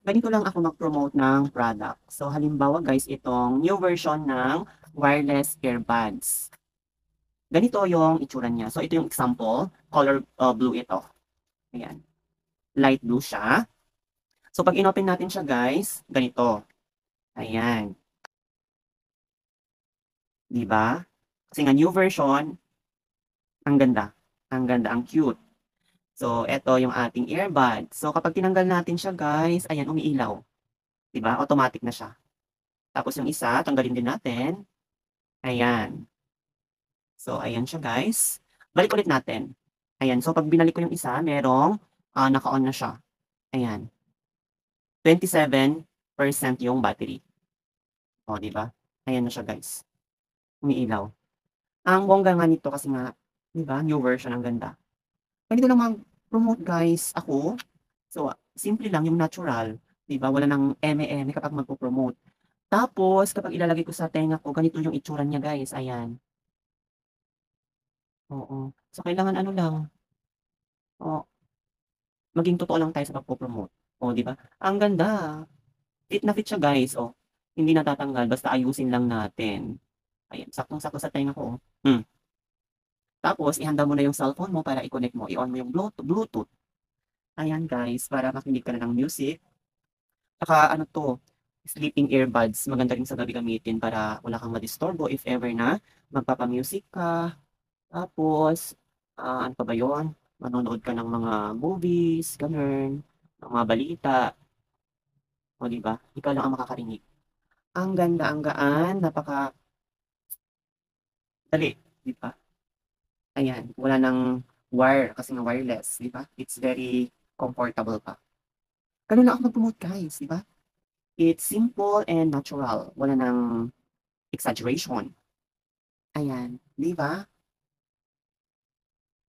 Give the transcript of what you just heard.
ganito lang ako mag-promote ng product. So, halimbawa guys, itong new version ng wireless earbuds. Ganito yung itsura niya. So, ito yung example. Color blue ito. Ayan. Light blue siya. So, pag inopen natin siya guys, ganito. Ayan. Di ba? Kasi nga new version, ang ganda. Ang ganda, ang cute. So, ito yung ating earbud. So, kapag tinanggal natin siya guys, ayan, umiilaw. Di ba? Automatic na siya. Tapos yung isa, tanggalin din natin. Ayan. So, ayan siya guys. Balik ulit natin. Ayan. So, pag binalik ko yung isa, merong naka-on na siya. Ayan. 27% yung battery. O, di ba? Ayan na siya guys. Umiilaw. Ang bongga nga nito kasi nga, di ba? New version, ang ganda. Ganito lang mag-promote guys ako. So, simple lang yung natural. Di ba? Wala nang eme-eme kapag magpo-promote. Tapos, kapag ilalagay ko sa tenga ko, ganito yung itsura niya guys. Ayan. Oo. So, kailangan ano lang, o, maging totoo lang tayo sa pagpo-promote. O, di ba? Ang ganda. Fit na fit siya guys. O, hindi natatanggal. Basta ayusin lang natin. Ayan. Saktong-sakto sa tenga ko. Tapos, ihanda mo na yung cellphone mo para i-connect mo. I-on mo yung Bluetooth. Ayan guys, para makinig ka na ng music. Saka ano to, sleeping earbuds. Maganda rin sa gabi gamitin para wala kang madisturbo if ever na magpapa-music ka. Tapos, ano pa ba yun? Manonood ka ng mga movies, ganun, ng mga balita. O, di ba? Ikaw lang ang makakarinig. Ang ganda, ang gaan, napaka dali, di ba? Ayan, wala nang wire kasi nga wireless, di ba? It's very comfortable pa. Ganun lang ako mag-promote guys, di ba? It's simple and natural. Wala nang exaggeration. Ayan, di ba?